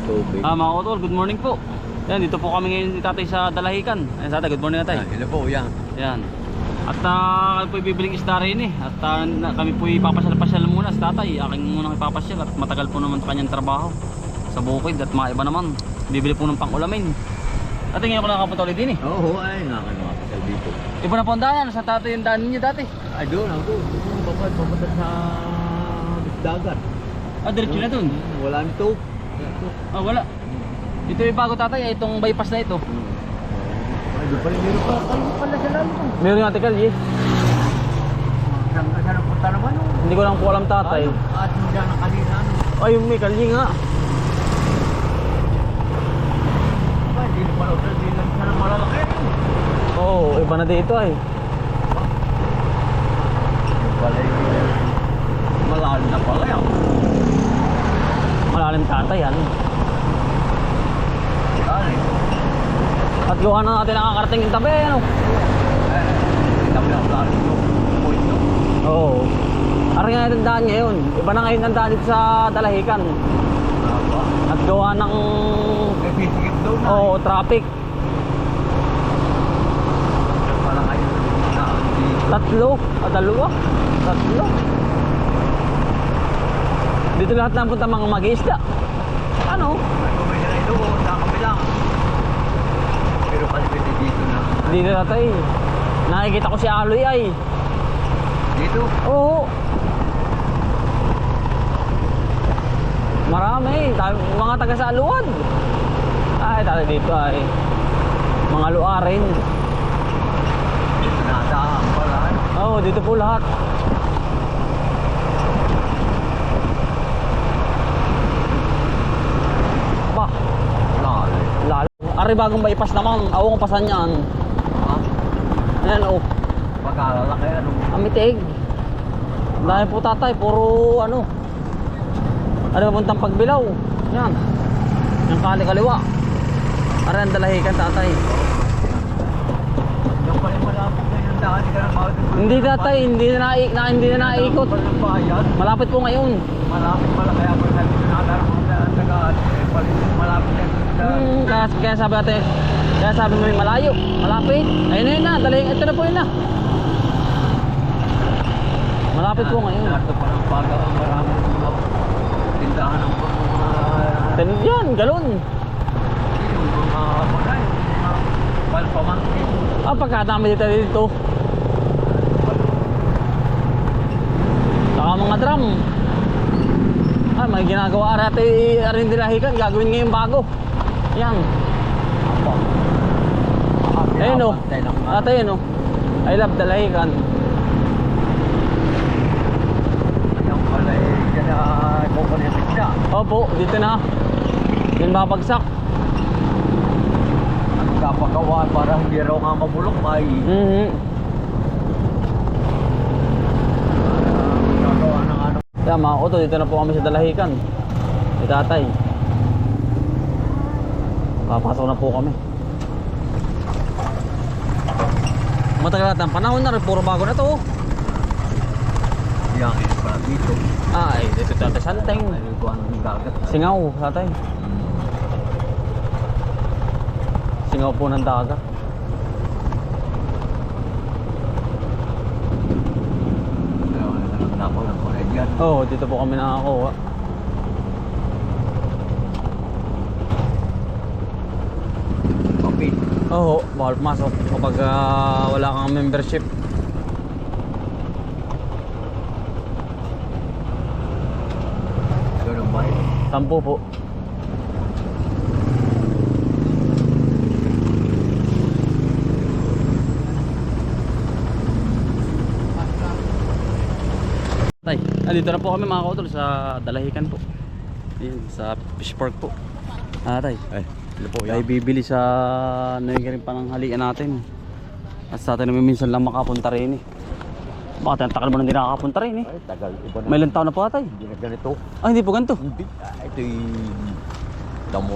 tubig. Mga utol, good morning po. Yan, dito po kami ngayon ni tatay sa Dalahican. Ayan, tatay, good morning tatay. Hello po, yan. Yan. At kami po ibibiling isda rin eh. At kami po ipapasyal-pasyal muna sa tatay. Aking muna ipapasyal at matagal po naman kanyang trabaho sa bukid at maiba naman. Bibili po ng pang-ulamin. Tatay, ngayon ko nakapunta ulit din eh. Oo, ay nakakapasal dito. Iba na po ang daan. Sa tatay yung daan ninyo dati. Ay doon, ako. Papunta sa dagat. Diretso na dun. Wala nito. Wala. Ito yung bago tatay, itong bypass na ito. Ay, doon pala meron pa. Kalmo pala sa lalo. Meron nga tikal eh. Saan ka siya napunta naman? Hindi ko lang po alam tatay. At mo dyan ang kanina. Ay, yung may kalye nga. Ay, hindi na pala. Hindi lang siya na malalaki. Oo, iba na dito ay. Yung pala yung malalim na pala yan. Malalim tatay yan. Ay, At gawa na natin nakakarating yung tabi, ano? tabi ang lalim yung point nyo. Oo. Ari nga yung daan ngayon. Iba na ngayon ang daan dito sa Dalahican. At gawa ng May pisikip doon na. oo, traffic. Wala kayo na dito. Dalawa. Tatlo. Dito lahat ng punta mga mag-iisda. Ano? May bumili na ito sa kabilang. Pero kalipit dito na. Dito tatay. Nakikita ko si Aloy ay. Dito? Oo. Marami. Mga taga sa Aluan. Ay, tatay dito ay. Mga luarin. Dito na daan pala. Oo, dito po lahat. Ba, Lalo. lalo. Ari bagong bypass naman. Awang pasan yan. Ha? Ayan oh. Pagkalalaki ano? Amitig. Dahil po tatay, puro ano. Ano papuntang Pagbilaw. Yan. Yung kaliwa. Ari ang Dalahican tatay. Yung pala malapit na yung daan. Hindi ka na bawat. Hindi tatay, hindi na naikot. Ng bayan. Malapit po ngayon. Malapit pala. Kaya po sabi ko nakadarap mo na ang tagaan. Malapit na yung daan. Kaya sabi natin, kaya sabi mo malayo, malapit. Ayun na yun na, Dalahican, ito na po yun na. Malapit po ngayon. Ito pa ng baga. Maraming tindahan ng mga Yan, galon. yung mga kulay. Mga palpamangkin. Pagkadami dito. Saka mga drum. May ginagawa rin Dalahican, gagawin ngayon bago. Yan. Ayun o. Ayun o. I love Dalahican. Yung pala dyan na kukulitin siya. Opo, dito na. Yan babagsak. Ang kapagawa para hindi raw nga mabulok ay gagawa ng ano. Yan mga kuto, dito na po kami sa Dalahican. Si tatay. Papasok na po kami. Matagal natin ang panahon na rin, puro bago na to. Yang ito pala dito. Ay, dito tatay Santeng. Ay, kuha ng dagat. Singaw, tatay. Singaw po ng dagat. Kaya wala na nagtapang ng kulay dyan. Oo, dito po kami nakakuha. Kapit. Oo, bawal pumasok kapag wala kang membership. Ganun ba yun? 10 po. Tay, dito na po kami mga kautol sa Dalahican po. Ayan, sa fish park po. Tay. Ay, ano po Tayo bibili sa nangyari pananghalian natin. At sa atin naman minsan lang makapunta rin eh. Baka tagal mo na hindi nakakapunta rin eh. Ay, tagal. Iba na. May ilang taon na po atay. Hindi na ganito. Hindi po ganito. Hindi. Ito'y damo.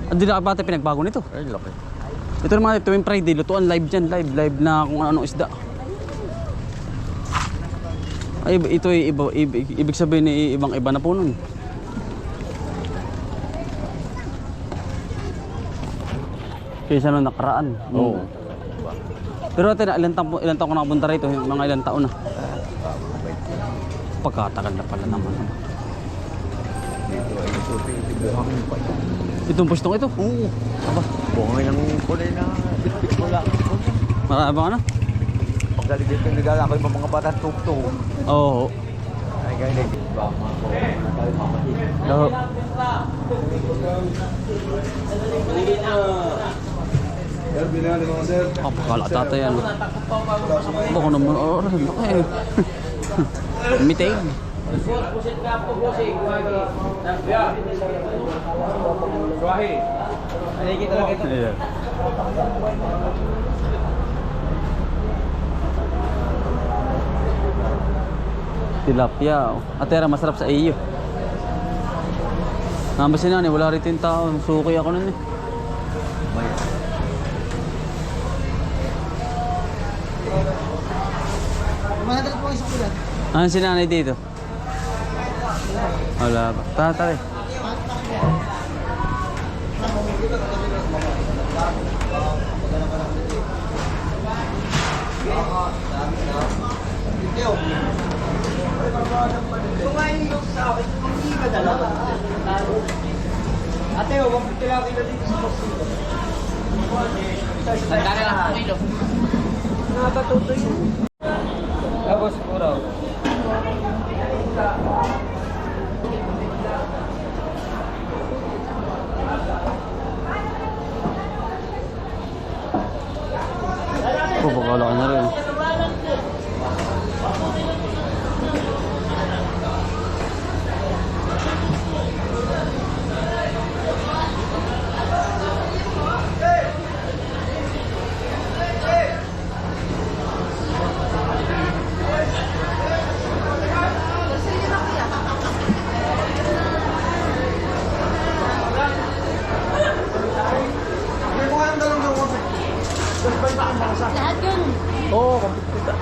Hindi na ba tayo pinagbago nito? Ay, laki. Ito naman ito yung Friday, lutuan live dyan. Live na kung anong isda. Ay, ito ibig sabihin ibang iba na po nun. Kaysa nung nakaraan. Oo. Pero ate, ilan taon ko nakapunta rito? Mga ilang taon na? Pagkatagal na pala naman. Dito ay nasuti, buhangin pa yan. Itong pustong ito? Oo. Aba, Buhangin ng kulay na bitbit mo lang. marami bang ano? Pagkaligit yung nagala ko yung mga batang tugtog. Oo. Ay ganyan. Baka ako, tayo mamahin. Oo. Oh, pakala tatay ano. Bako naman, laki. Mitig. Ayan. Tilapia. Atera, masarap sa iyo. Nambasin na, wala rito yung tao. Suki ako nun eh. Ano si nanay dito? Wala ba? Tara. Ate, huwag mo tilapin na dito sa Boston. Nagkari lang ang kilo. Nakakatuto yun. Tapos puro. Bakala ka na rin. Lahat yun. Oo, kompleto.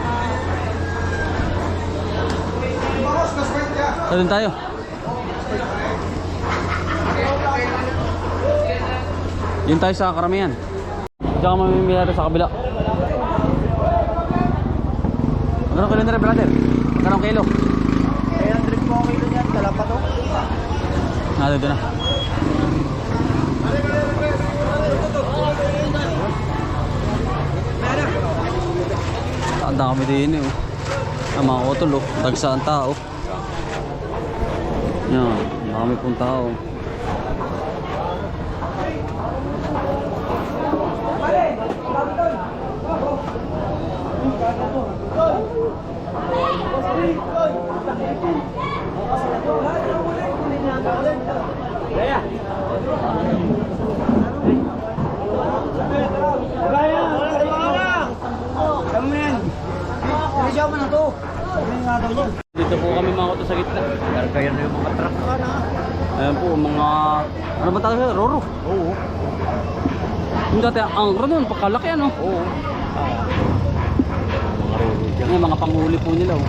Saan tayo? Yun tayo sa karamihan. Diyan ka mamimili natin sa kabila. Magkano kilo na rin, brother? Magkano kilo? 300 po kilo niyan, dala pa to. Nandito na. Ang dami din eh. Ang mga utol oh. Tagsa ang tao. Yan. Ang dami pong tao. Dito po kami mga auto sa gitna. Gargayan na yung mga truck. Ayan po mga... Ano ba tawag siya? Roro. Oo. Yung dati ang doon, pakalaki ano. Oo. Yung mga panghuli po nila oh.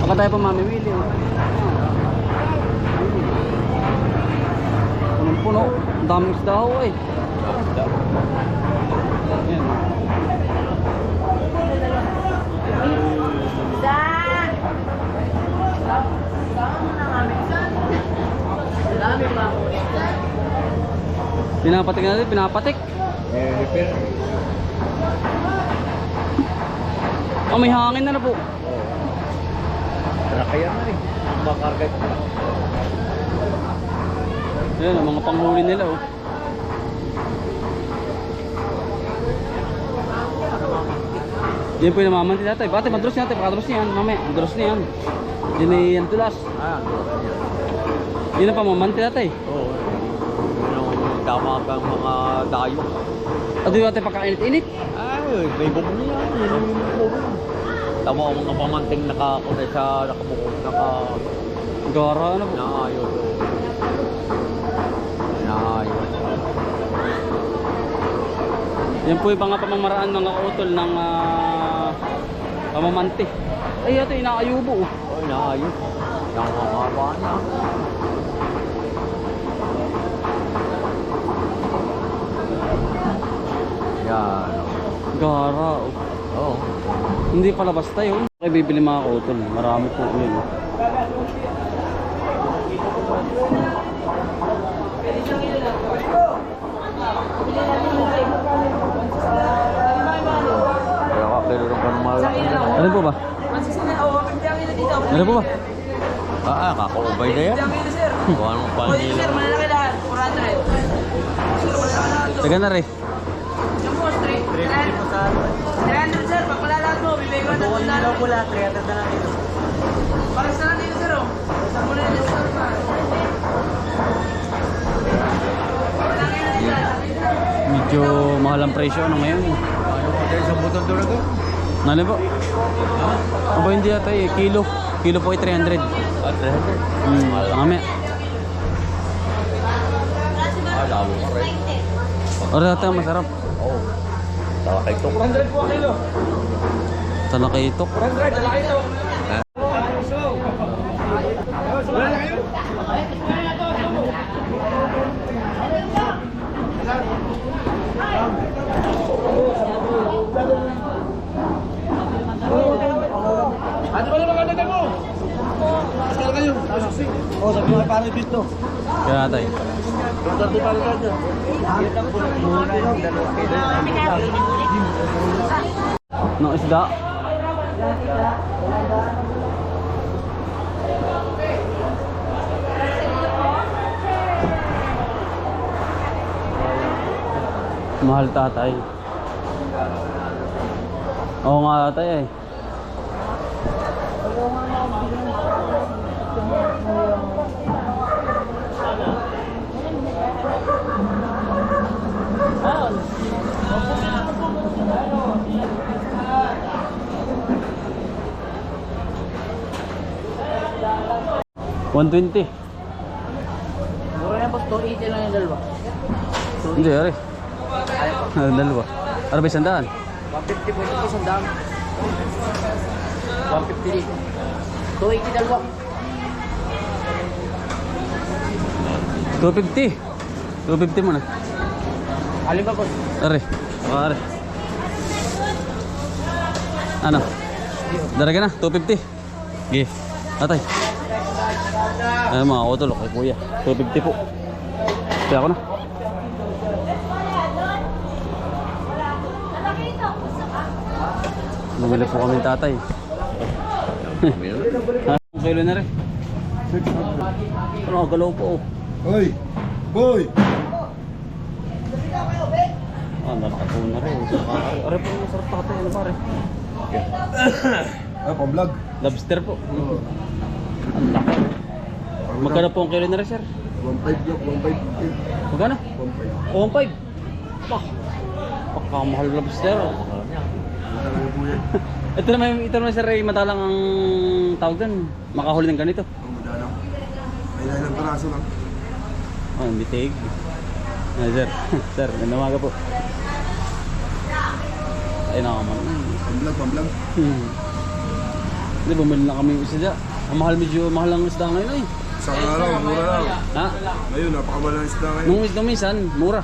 Baka tayo pa mamimili oh. Punong-puno. Ang daming isda oh eh. Ayan. Pinapatik natin, pinapatik. Repair. Oh, may hangin na po. Oo. Gargayan na rin. Ang makarga ito. Ayan, ang mga panghuli nila oh. Yan po yung namamanti natin. Bate, madros natin. Pakadros niyan. Mamaya, madros niyan. Yan ay yan tulas. Yan ang pamamanti natin. Oo. Yung tama kang mga dayo. At yung natin pagkainit-init. Ay, may bubong yan. Yan yung bubong. Tama ang mga pamanting nakakunay sa nakabukod. Gara ano po. Naayos. Naayos. Yan po yung mga pamamaraan ng utol ng pamamanti. Ay, ito inaayubo oh. Oh, naayos. Yung mga niya. Hindi pala basta yun. Okay, bibili mga kautol. Marami po yun. Kaya ka, pero rin ka ng mga... Ano po ba? Ano po ba? Kakaubay na yan. Kung anong pangilo. Taga na rin. 350 po sa... 300 sir, pag wala lahat mo, bibigay ko na Buwan nila pula, 300 na lang dito. para sa natin sir, oh. Saan mo na yung sir pa? Medyo mahal ang presyo ano ngayon. Isang butol doon ako. Nalo po? Aba hindi yata eh. Kilo. Kilo po ay 300. 300. Mamaya. Lalo ka rin. Ora natin masarap. Oo. Tawa kay Tok. 100 po kilo. Talakaitok. 100, talakay ito. Ano ba naman kagad mo? Asal kayo. Oh, sabi mo paano dito? Kaya tayo. Dito paano dito? No isda. Mahal tatay. Oo nga tatay eh. $120. Mura yan boss, 280 lang yung dalawa. Hindi, ari. Dalawa. Ano ba isang daan? 150 po ito po, sandang. 150 dito. 280 dalawa. 250. 250 muna. Alin ba boss? Ari. Ari. Ano? Daraga na, 250. Sige. Atay. Ay mga utol, kay kuya. 250 po. Kaya ako na. Bumili po kami tatay. Ang kilo na rin. Ano, galaw po. Hoy! Boy! Ah, nakakatuon na rin. Are po, masarap tatay. Ano pare? Pang-vlog. Lobster po. Ang laki. Magkano po ang kilo na rin, sir? 1.5 yok, 1.5. Magkano? 1.5. Oh, 1.5. Pak. Pakamahal lobster. Ito naman sir, ay madalang ang tawag doon. Makahuli ng ganito. Ang madalang. May ilang paraso lang. Oh, ang bitig. Ah, sir. Sir, nanawaga po. Ay, nakaman. Pang-vlog, pang-vlog. Hindi, bumili na kami yung isda. Ang mahal, medyo mahal ang isda ngayon eh. Sa araw, mura lang. Ha? Ngayon, napakamahal ng isda ngayon. Nung minsan, mura.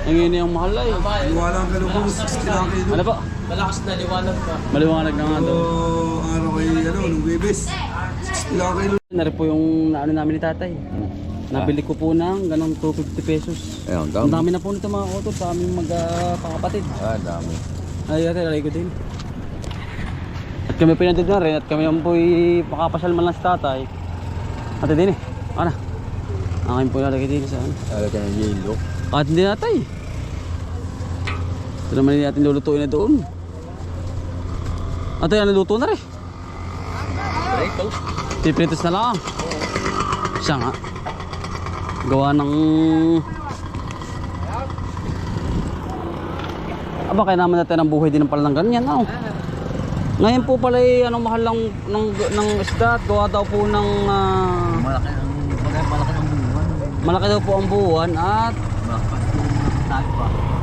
Ngayon yung mahal ay. Iwala ang kilo po, 60 lang kilo. Ano po? Malakas na liwanag ka. Maliwanag na nga doon. So, ang araw kay, nung Webes, 60 lang kilo. Nari po yung naano namin ni tatay. Nabili ko po ng ganong 250 pesos. Ayun, Ang dami na po nito mga auto sa aming magkakapatid. Dami. Ay, alay ko din. At kami pinandid na rin at kami yung po'y makapasyal man lang sa tatay. Ate din eh. Ano? Akin po nalagay din sa ano. Talaga ka ng yelo. At hindi natay. Ito naman hindi natin lulutuin na doon. Ate, ano luto na rin? Prito. Pipritos na lang. Siya nga. Gawa ng... Aba, kaya naman natin ang buhay din ng pala ng ganyan. Oh. Ngayon po pala anong mahal lang ng isda at gawa daw po ng... Malaki ang buwan. malaki daw po ang buwan at...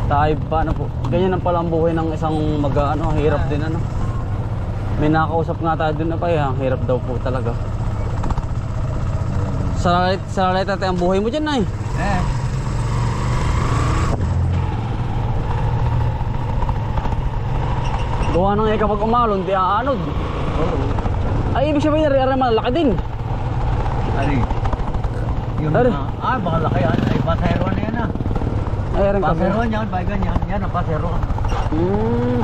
Tayo pa. Ano po. Ganyan ang pala ang buhay ng isang mag-ano. Hirap din ano. May nakausap nga tayo dun na pa ang hirap daw po talaga. Sa lalit natin ang buhay mo dyan na eh. Gawa nang kapag umalon, di aanod. Oo. Ay, ibig sabihin na malaki din. Ari. Yun Ari. na. Baka laki yan. Ay, pasero na yan ah. Ay, rin kasi. Pasero yan, bagan yan. Yan ang pasero. Ang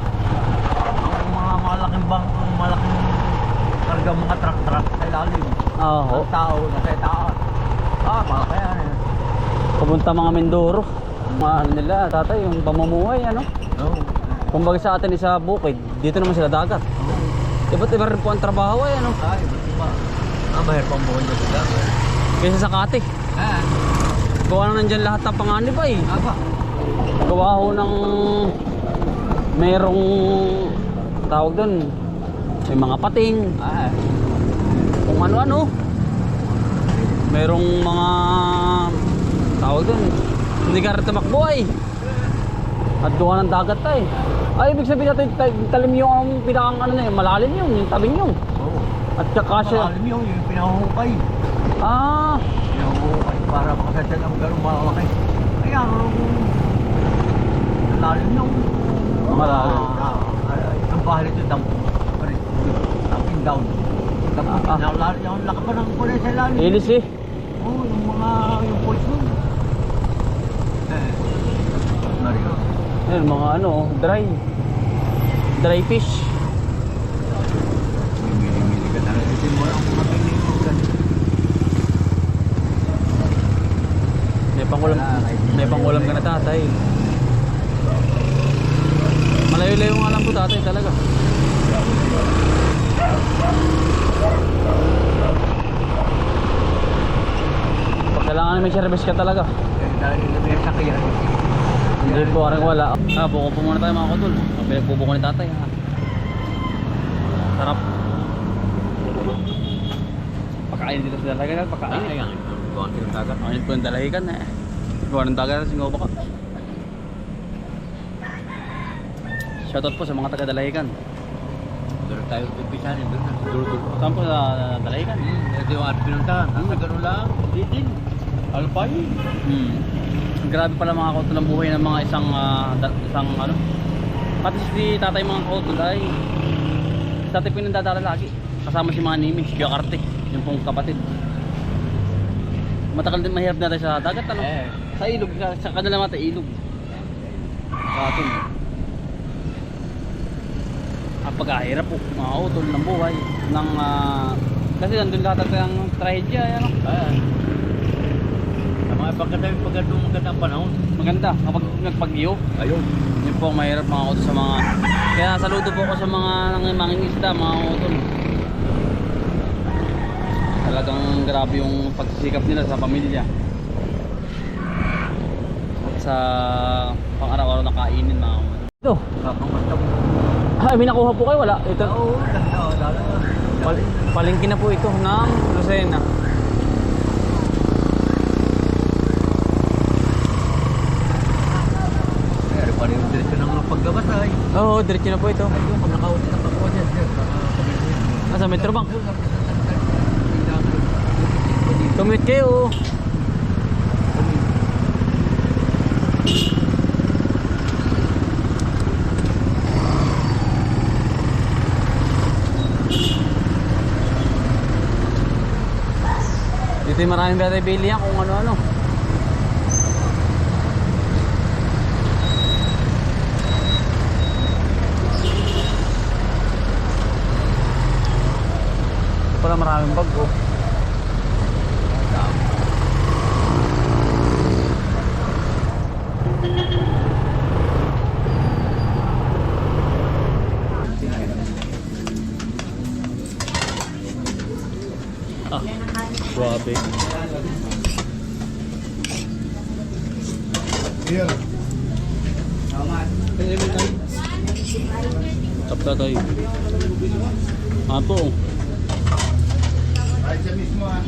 mga malaking karga mga truck sa ilalim. Oo. Ang tao, nasa itaas. Malaki yan eh. Pumunta mga Mindoro. Mga ano nila, tatay, yung pamumuhay, ano? Oo. Kumbaga sa atin sa bukid, dito naman sila dagat. Iba't iba rin po ang trabaho ay, ano? Ay, iba. Mahirap ang buhay na sila. Kaysa sa Kati. Gawa na nandyan lahat ng panganib ay. Aba. Gawa ho ng merong tawag doon. May mga pating. Kung ano-ano. Merong mga tawag doon. Hindi ka rin tumakbo ay. At gawa ng dagat ay. Ay, ibig sabihin natin talim yung pinakang ano na yun, malalim yung tabing yung. Oo. At saka siya. Malalim yung pinahukay. Pinahukay para makasasya ng gano'ng malaki. Kaya lalim yung Malalim. Ang bahal ito dumping down. Yung laki pa ng kulay sa lalim. Ilis eh. Oo, yung poise nun. Nariyo. Ayun, mga ano, dry fish. Mili-mili ka na rin. Ito mo ang mga piniligan. May pangulam ka na tatay. Malayo-layo nga lang po tatay talaga. Pag kailangan may service ka talaga. Dahil may sakyan. Hindi po karang wala. Buko po muna tayo mga kutol. Ang pinagbubuko ni tatay ha. Sarap. Pagkain dito sa dalagan. Pagkain. Konti ng dagat. Ayun po yung dalahikan eh. Gawa ng dagat sa Singaw Baka. Shoutout po sa mga taga-dalahikan. Doon tayo pipisanin doon. Saan po sa dalahikan? Ito yung ating pinuntahan. Nasa gano'n lang. Ditin. Alpay. Grabe pala mga kautol ang buhay ng mga isang ano. Pati si tatay mga kautol ay tatay po yung nandadala lagi. Kasama si Manimi, si Giacarte, yung pong kapatid. Matagal din mahirap natin sa dagat ano? Sa ilog, sa kanila mata ilog. Sa atin. Ang pagkahirap po mga kautol ng buhay ng kasi nandun lahat ng trahedya ano? Mga pagkatawin magandang panahon. Maganda kapag nagpagyo. Ayun. Yun po ang mahirap mga kautol sa mga. Kaya saludo po ako sa mga mangingisda mga kautol. Talagang grabe yung pagsisikap nila sa pamilya. At sa pang-araw-araw na kainin mga kautol. Ito. Ay, may nakuha po kayo wala? Ito. Oo, ganda. Palengke na po ito ng Lucena. Diretso ng paggabas ay. Oo, diretso na po ito. Ayun, kung nakaulit na pakuha dyan. Sa Metrobank. Commute kayo. Dito yung maraming bili yan kung ano-ano. Pala maraming bag oh. Grabe. Here. Tapta tayo. Apo. Ay, siya mismo ah.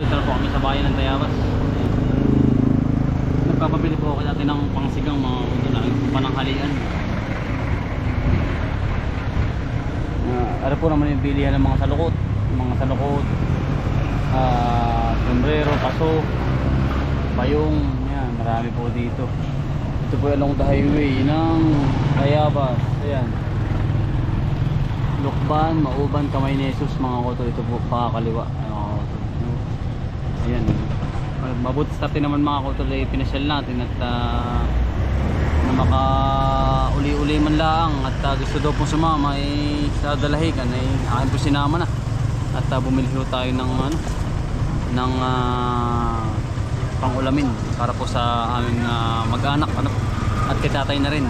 Dito na po kami sa bayan ng Tayabas. Nagpapabili po ako dati ng pangsigang mga utol, pananghalian. Ano po naman yung bilihan ng mga salukot, sombrero, paso, payong, yan, marami po dito. Ito po along the highway ng Tayabas, ayan. Lukban, Mauban, Kamay ni Jesus mga kotol. Ito po pakakaliwa. Ayan. Mabuti sa atin naman mga kotol ay pinasyal natin at na maka-uli-uli man lang at gusto daw pong sumama ay sa Dalahican ay akin po sinama na at bumili ho tayo ng ng pang-ulamin para po sa aming mag-anak at kay tatay na rin.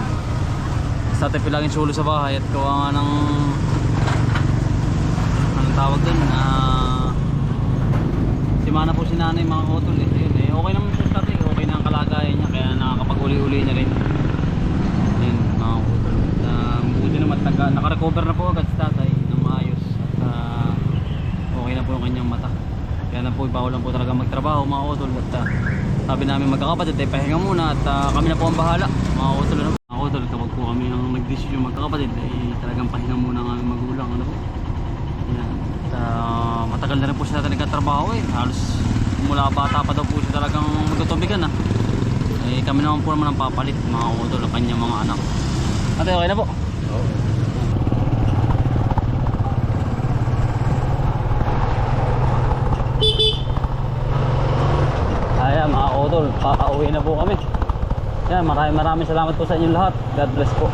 Sa tatay po laging sulo sa bahay at gawa nga ng tawag dun, simana po si nanay mga kotol eh. Ayun, okay naman siya sa tatay, okay na ang kalagayan niya kaya nakakapag-uli-uli na rin. Ayun mga kotol, buti naman naka-recover na po agad si tatay ng maayos at okay na po yung kanyang mata, kaya na po bawal lang po talaga magtrabaho mga kotol at sabi namin magkakapatid ay pahinga muna at kami na po ang bahala mga kotol. Mga kotol, kapag po kami ang nag-decision magkakapatid ay talagang pahinga muna ang aming magulang po. Matagal na rin po siya natin nagkatrabaho eh. Halos mula bata pa daw po siya talagang magtutubigan eh, kami naman po naman ang papalit mga kotol ang kanyang mga anak. Ate, okay na po? Ayan mga kotol, pauwi na po kami. Yan, maraming salamat po sa inyong lahat. God bless po.